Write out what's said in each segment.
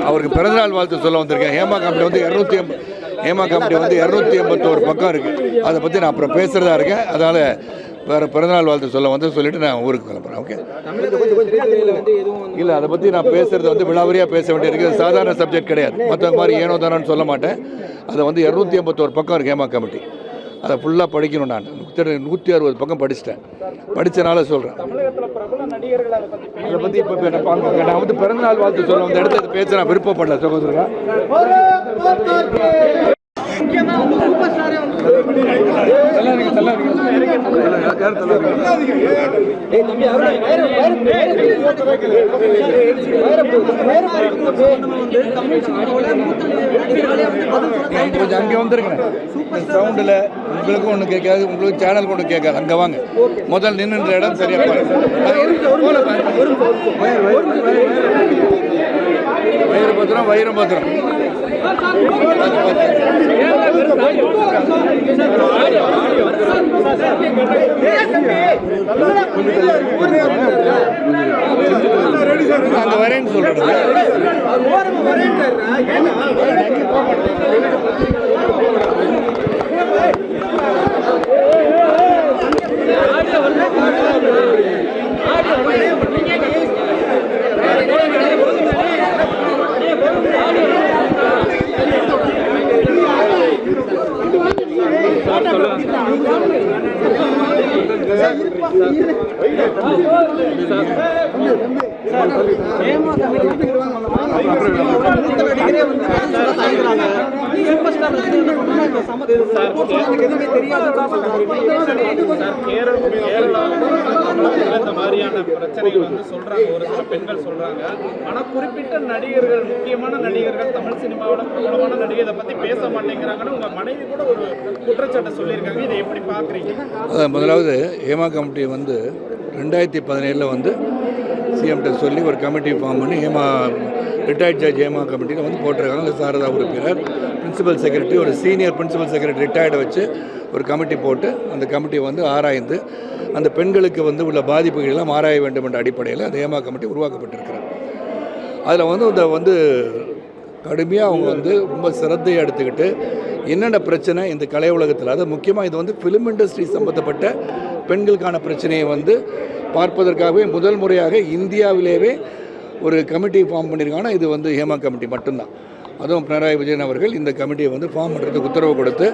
அவருக்கு பிறந்தநாள் வாழ்த்து சொல்ல வந்திருக்கேன். ஹேமா கமிட்டி வந்து 281 பக்கம் இருக்குது. அதை பற்றி நான் அப்புறம் பேசுகிறதா இருக்கேன். அதனால் வேறு பிறந்தநாள் வாழ்த்து சொல்ல வந்து சொல்லிவிட்டு நான் ஊருக்கு கிளம்புறேன். ஓகே, இல்லை அதை பற்றி நான் பேசுகிறது வந்து விழாவரியாக பேச வேண்டியிருக்கு. சாதாரண சப்ஜெக்ட் கிடையாது. மற்றவங்க மாதிரி ஏனோ தானோன்னு சொல்ல மாட்டேன். அதை வந்து 281 பக்கம் இருக்குது ஹேமா கமிட்டி. அதை ஃபுல்லாக படிக்கணும். நான் 160 பக்கம் படிச்சுட்டேன். படித்தனால சொல்கிறேன். அதை பற்றி இப்போ நான் வந்து பிறந்தநாள் வாழ்த்து சொல்ல அந்த இடத்துல பேச நான் விருப்பப்படல சகோதரா. கொஞ்சம் அங்கே வந்துருக்கேன். சவுண்டில் உங்களுக்கும் ஒன்று கேட்காது, உங்களுக்கு சேனலுக்கு ஒன்று கேட்காது. அங்கே வாங்க, முதல் நின்று இடம் சரியா பாருங்க. வயிறு பத்திரம் அங்க வரேன்னு சொல்றது. குறிப்பிட்ட நடிகர்கள், முக்கியமான நடிகர்கள், தமிழ் சினிமாவோட பிரபலமான நடிகை இதை பத்தி பேச மாட்டேங்கிறாங்கன்னு உங்க மனைவி கூட ஒரு குற்றச்சாட்டை சொல்லியிருக்காங்க. இதை எப்படி பாக்குறீங்க? முதலாவது ஹேமா கமிட்டி வந்து 2017 வந்து சிஎம்கிட்ட சொல்லி ஒரு கமிட்டி ஃபார்ம் பண்ணி ரிட்டையர்ட் ஜட்ஜ் ஹேமா கமிட்டியில் வந்து போட்டிருக்காங்க. சாரதா உறுப்பினர், பிரின்சிபல் செக்ரட்டரி, ஒரு சீனியர் பிரின்சிபல் செக்ரட்டரி ரிட்டையர்டை வச்சு ஒரு கமிட்டி போட்டு அந்த கமிட்டி வந்து ஆராய்ந்து அந்த பெண்களுக்கு வந்து உள்ள பாதிப்புகளெல்லாம் ஆராய வேண்டும் என்ற அடிப்படையில் அந்த ஹேமா கமிட்டி உருவாக்கப்பட்டிருக்கிறார். அதில் வந்து கடுமையாக அவங்க வந்து ரொம்ப சிரத்தையை எடுத்துக்கிட்டு என்னென்ன பிரச்சனை இந்த கலை உலகத்தில், அது முக்கியமாக இது வந்து ஃபிலிம் இண்டஸ்ட்ரி சம்மந்தப்பட்ட பெண்களுக்கான பிரச்சனையை வந்து பார்ப்பதற்காகவே முதல் முறையாக இந்தியாவிலேயே ஒரு கமிட்டி ஃபார்ம் பண்ணியிருக்காங்கன்னா இது வந்து ஹேமா கமிட்டி மட்டும்தான். அதுவும் பினராயி விஜயன் அவர்கள் இந்த கமிட்டியை வந்து ஃபார்ம் பண்ணுறதுக்கு உத்தரவு கொடுத்து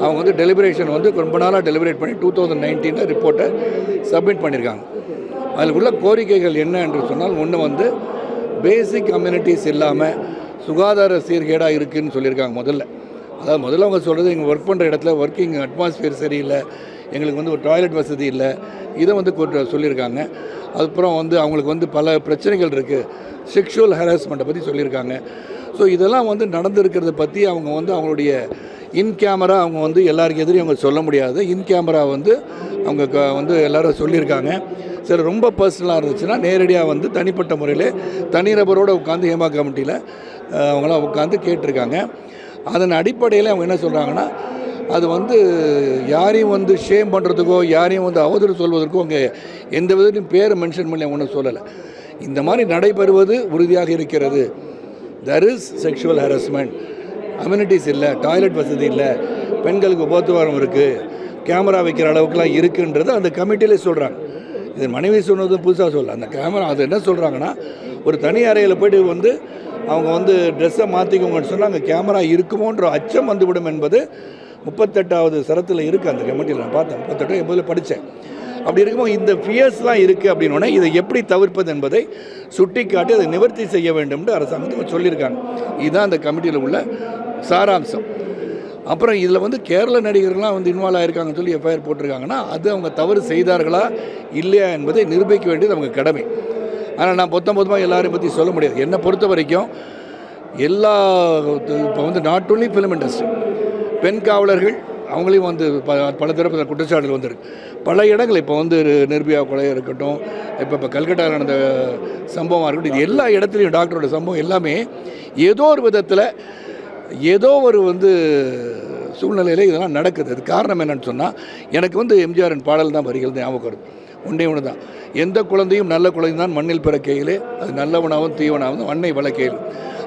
அவங்க வந்து டெலிபரேஷன் வந்து ரொம்ப நாளாக டெலிபரேட் பண்ணி 2019 ரிப்போர்ட்டை சப்மிட் பண்ணியிருக்காங்க. அதில் உள்ள கோரிக்கைகள் என்ன என்று சொன்னால், ஒன்று வந்து பேசிக் கம்யூனிட்டிஸ் இல்லாமல் சுகாதார சீர்கேடாக இருக்குதுன்னு சொல்லியிருக்காங்க. முதல்ல அவங்க சொல்கிறது, எங்கள் ஒர்க் பண்ணுற இடத்துல ஒர்க்கிங் அட்மாஸ்பியர் சரியில்லை, எங்களுக்கு வந்து ஒரு டாய்லெட் வசதி இல்லை, இதை வந்து சொல்லியிருக்காங்க. அதுக்கப்புறம் வந்து அவங்களுக்கு வந்து பல பிரச்சனைகள் இருக்குது, செக்ஷுவல் ஹராஸ்மெண்ட்டை பற்றி சொல்லியிருக்காங்க. ஸோ இதெல்லாம் வந்து நடந்திருக்கிறத பற்றி அவங்க வந்து அவங்களுடைய இன் கேமரா அவங்க வந்து எல்லாருக்கும் எதிரையும் அவங்க சொல்ல முடியாது. இன் கேமரா வந்து அவங்க வந்து எல்லோரும் சொல்லியிருக்காங்க. சரி, ரொம்ப பர்சனலாக இருந்துச்சுன்னா நேரடியாக வந்து தனிப்பட்ட முறையில் தனிநபரோடு உட்காந்து ஹேமா கமிட்டியில் அவங்களாம் உட்காந்து கேட்டிருக்காங்க. அதன் அடிப்படையில் அவங்க என்ன சொல்கிறாங்கன்னா, அது வந்து யாரையும் வந்து ஷேம் பண்ணுறதுக்கோ யாரையும் வந்து அவதூறு சொல்வதற்கோ அவங்க எந்த விதத்தையும் பேரை மென்ஷன் பண்ணி அவங்க ஒன்றும் சொல்லலை. இந்த மாதிரி நடைபெறுவது உறுதியாக இருக்கிறது. there is sexual harassment, amenities இல்லை, டாய்லெட் வசதி இல்லை, பெண்களுக்கு போக்குவரத்து இருக்குது, கேமரா வைக்கிற அளவுக்குலாம் இருக்குன்றது அந்த கமிட்டியிலே சொல்கிறாங்க. இது மனைவி சொன்னது புதுசாக சொல்ல. அந்த கேமரா அது என்ன சொல்கிறாங்கன்னா, ஒரு தனி அறையில் போய்ட்டு வந்து அவங்க வந்து ட்ரெஸ்ஸை மாற்றிக்கோங்கன்னு சொன்னால் அங்கே கேமரா இருக்குமோன்ற அச்சம் வந்துவிடும் என்பது 38வது சரத்தில் இருக்குது அந்த கமிட்டியில். நான் பார்த்தேன், 38 80 படித்தேன். அப்படி இருக்கும்போது இந்த ஃபியர்ஸ்லாம் இருக்குது அப்படின்னோடனே இதை எப்படி தவிர்ப்பது என்பதை சுட்டிக்காட்டி அதை நிவர்த்தி செய்ய வேண்டும் என்று அரசாங்கத்துக்கு சொல்லியிருக்காங்க. இதுதான் அந்த கமிட்டியில் உள்ள சாராம்சம். அப்புறம் இதில் வந்து கேரள நடிகர்கள்லாம் வந்து இன்வால்வ் ஆகிருக்காங்கன்னு சொல்லி எஃப்ஐஆர் போட்டிருக்காங்கன்னா அது அவங்க தவறு செய்தார்களா இல்லையா என்பதை நிரூபிக்க வேண்டியது அவங்க கடமை. ஆனால் நான் மொத்தமாக எல்லாரையும் பற்றி சொல்ல முடியாது. என்னை பொறுத்த வரைக்கும் இப்போ வந்து நாட் ஒன்லி ஃபிலிம் இண்டஸ்ட்ரி, பெண் காவலர்கள் அவங்களையும் வந்து பல தரப்பு குற்றச்சாட்டுகள் வந்திருக்கு. பல இடங்கள் இப்போ வந்து நிர்பயா கொலை இருக்கட்டும், இப்போ கல்கட்டாவில் நடந்த சம்பவமாக இருக்கட்டும், இது எல்லா இடத்துலையும் டாக்டரோட சம்பவம் எல்லாமே ஏதோ ஒரு விதத்தில் ஏதோ ஒரு வந்து சூழ்நிலையில் இதெல்லாம் நடக்குது. அது காரணம் என்னன்னு சொன்னால், எனக்கு வந்து எம்ஜிஆரின் பாடல் தான் வரிகள் ஞாபகம் வருது. ஒன்றே ஒன்று தான், எந்த குழந்தையும் நல்ல குழந்தை தான் மண்ணில் பிறக்கையிலே அது நல்லவனாகவும் தீவனாகவும் அன்னை வளர்க்கையில்.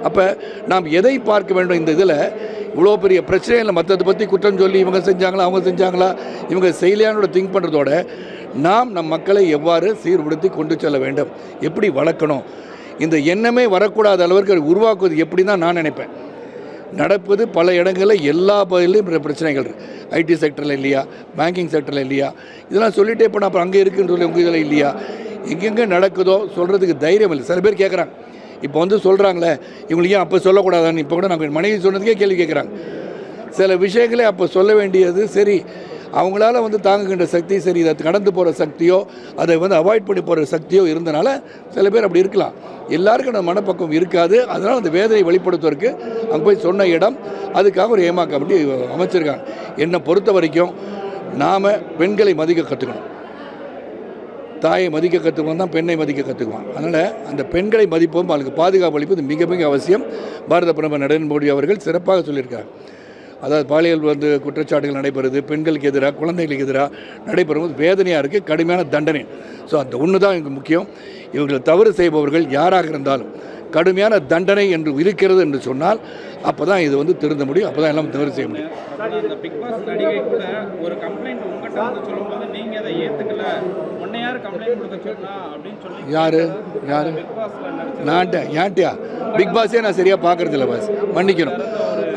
அப்போ நாம் எதை பார்க்க வேண்டும்? இந்த இதில் இவ்வளோ பெரிய பிரச்சனை இல்லை, மற்றதை பற்றி குற்றம் சொல்லி இவங்க செஞ்சாங்களா அவங்க செஞ்சாங்களா இவங்க செய்யலையானோட திங்க் பண்ணுறதோட நாம் நம் மக்களை எவ்வாறு சீர்படுத்தி கொண்டு செல்ல வேண்டும், எப்படி வளர்க்கணும், இந்த எண்ணமே வரக்கூடாத அளவிற்கு உருவாக்குவது எப்படி தான் நான் நினைப்பேன். நடப்பது பல இடங்களில் எல்லா பகுதியிலையும் பிரச்சனைகள் இருக்குது. ஐடி செக்டரில் இல்லையா, பேங்கிங் செக்டரில் இல்லையா, இதெல்லாம் சொல்லிகிட்டே போனால் அப்புறம் அங்கே இருக்குன்னு சொல்லி உங்கள் இதில் இல்லையா, எங்கெங்கே நடக்குதோ சொல்கிறதுக்கு தைரியம் இல்லை. சில பேர் கேட்குறாங்க, இப்போ வந்து சொல்கிறாங்களே இவங்களுக்கு ஏன் அப்போ சொல்லக்கூடாதான்னு. இப்போ கூட நாங்கள் மனைவி சொன்னதுக்கே கேள்வி கேட்குறாங்க. சில விஷயங்களே அப்போ சொல்ல வேண்டியது சரி, அவங்களால வந்து தாங்குகின்ற சக்தி சரி, இதை கடந்து போகிற சக்தியோ அதை வந்து அவாய்ட் பண்ணி போகிற சக்தியோ இருந்தனால சில பேர் அப்படி இருக்கலாம். எல்லாருக்கும் அந்த மனப்பக்கம் இருக்காது. அதனால் அந்த வேதனை வெளிப்படுத்துவதற்கு அங்கே போய் சொன்ன இடம், அதுக்காக ஒரு ஏமா கமிட்டி அமைச்சிருக்காங்க. என்னை பொறுத்த வரைக்கும் நாம் பெண்களை மதிக்க கற்றுக்கணும். தாயை மதிக்க கற்றுக்குவோம் தான் பெண்ணை மதிக்க கற்றுக்குவோம். அதனால் அந்த பெண்களை மதிப்போம், அவளுக்கு பாதுகாப்பு அளிப்பது மிக மிக அவசியம். பாரத பிரதமர் நரேந்திர மோடி அவர்கள் சிறப்பாக சொல்லியிருக்காங்க. அதாவது பாலியல் வந்து குற்றச்சாட்டுகள் நடைபெறுது, பெண்களுக்கு எதிராக குழந்தைகளுக்கு எதிராக நடைபெறும்போது வேதனையாக இருக்குது, கடுமையான தண்டனை. ஸோ அந்த ஒன்று தான் எனக்கு முக்கியம். இவர்கள் தவறு செய்பவர்கள் யாராக இருந்தாலும் கடுமையான தண்டனை என்று இருக்கிறது என்று சொன்னால் அப்போ தான் இது வந்து திருந்த முடியும், அப்போ தான் எல்லாம் தவறு செய்ய முடியும். இந்த பிக் பாஸ் நடிகை கூட ஒரு கம்ப்ளைண்ட் உங்கள்கிட்ட வந்து சொல்லும்போது நீங்கள் அதை ஏற்றுக்கல, உன்னை யார் கம்ப்ளைண்ட் கொடுக்க சொன்னா அப்படின்னு சொல்லி யார் பிக் பாஸ்ல ஏன்ட்டியா பிக் பாஸே நான் சரியாக பார்க்குறதில்ல பாஸ், மன்னிக்கணும்.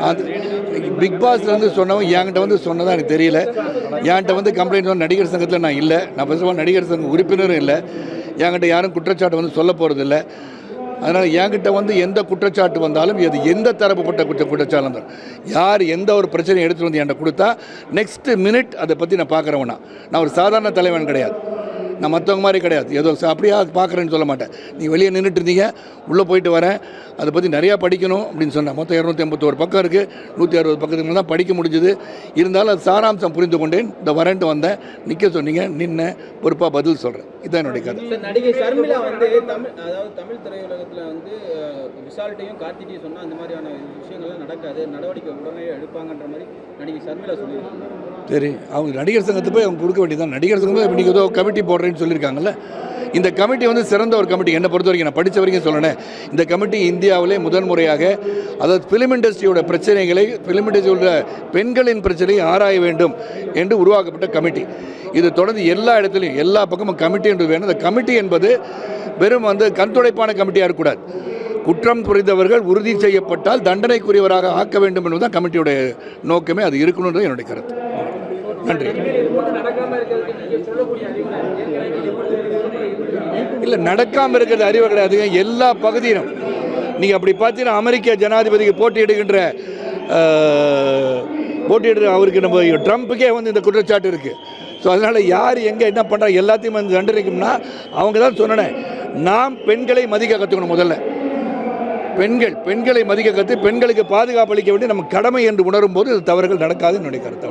அது பிக் பாஸில் வந்து சொன்னவங்க என்கிட்ட வந்து சொன்னதாக எனக்கு தெரியல. என்கிட்ட வந்து கம்ப்ளைண்ட் சொன்ன நடிகர் சங்கத்தில் நான் இல்லை, நான் ஃபர்ஸ்ட் நடிகர் சங்க உறுப்பினரும் இல்லை. என்கிட்ட யாரும் குற்றச்சாட்டு வந்து சொல்ல போகிறதில்ல. அதனால் என்கிட்ட வந்து எந்த குற்றச்சாட்டு வந்தாலும் இது எந்த தரப்புப்பட்ட குற்றச்சாட்டு வந்தாலும் யார் எந்த ஒரு பிரச்சனையை எடுத்துகிட்டு வந்து என்கிட்ட கொடுத்தா நெக்ஸ்ட்டு மினிட் அதை பற்றி நான் பார்க்குறவனா. நான் ஒரு சாதாரண தலைவன் கிடையாது, நான் மற்றவங்க மாதிரி கிடையாது. ஏதோ அப்படியே பார்க்குறேன்னு சொல்ல மாட்டேன். நீ வெளியே நின்றுட்டு இருந்தீங்க, உள்ளே போயிட்டு வரேன், அதை பற்றி நிறையா படிக்கணும் அப்படின்னு சொன்னேன். மொத்தம் 281 பக்கம் இருக்குது, 160 பக்கத்துக்கு தான் படிக்க முடிஞ்சுது. இருந்தாலும் அது சாராம்சம் புரிந்து கொண்டேன். இந்த வரேன்ட்டு வந்தேன், நிற்க சொன்னீங்க, நின்று பொறுப்பாக பதில் சொல்கிறேன். இதுதான் என்னுடைய கதை. நடிகை ஷர்மிளா வந்து தமிழ் திரையுலகத்தில் வந்து விஷால்ட்டையும் கார்த்திகையும் சொன்னால் அந்த மாதிரியான விஷயங்கள்லாம் நடக்காது, நடவடிக்கை உடனே எடுப்பாங்கன்ற மாதிரி நடிகை ஷர்மிளா சொல்லியிருக்காங்க. சரி, அவங்க நடிகர் சங்கத்தை போய் அவங்க கொடுக்க வேண்டியதான். நடிகர் சங்கம் இப்போ நீங்கள் ஏதோ கமிட்டி போடுறேன்னு சொல்லியிருக்காங்கல்ல, இந்த கமிட்டி வந்து சிறந்த ஒரு கமிட்டி. என்னை பொறுத்த வரைக்கும் நான் படித்த வரைக்கும் சொல்லணேன், இந்த கமிட்டி இந்தியாவிலே முதன்முறையாக அதாவது ஃபிலிம் இண்டஸ்ட்ரியோட பிரச்சனைகளை, ஃபிலிம் இண்டஸ்ட்ரியோட பெண்களின் பிரச்சனையை ஆராய வேண்டும் என்று உருவாக்கப்பட்ட கமிட்டி. இது தொடர்ந்து எல்லா இடத்துலையும் எல்லா பக்கமும் கமிட்டி என்று வேணும். இந்த கமிட்டி என்பது வெறும் வந்து கண்துடைப்பான கமிட்டியாக இருக்கக்கூடாது. குற்றம் புரிந்தவர்கள் உறுதி செய்யப்பட்டால் தண்டனைக்குரியவராக ஆக்க வேண்டும் என்பதுதான் கமிட்டியோட நோக்கமே. அது இருக்கணுன்றது என்னுடைய கருத்து. நன்றி. இல்லை, நடக்காமல் இருக்கிறது அறிவு கிடையாதுங்க. எல்லா பகுதியிலும் நீங்கள் அப்படி பார்த்தீங்கன்னா அமெரிக்க ஜனாதிபதிக்கு போட்டியிடுகின்ற அவருக்கு நம்ம ட்ரம்ப்புக்கே வந்து இந்த குற்றச்சாட்டு இருக்குது. ஸோ அதனால் யார் எங்கே என்ன பண்ணுறாங்க எல்லாத்தையும் வந்து தண்டனைக்கும்னா அவங்க தான் சொன்னேன். நாம் பெண்களை மதிக்க கற்றுக்கணும். முதல்ல பெண்களை மதிக்க கற்று பெண்களுக்கு பாதுகாப்பு அளிக்க வேண்டிய நம்ம கடமை என்று உணரும் போது தவறுகள் நடக்காதுன்னு என்னுடைய கருத்து.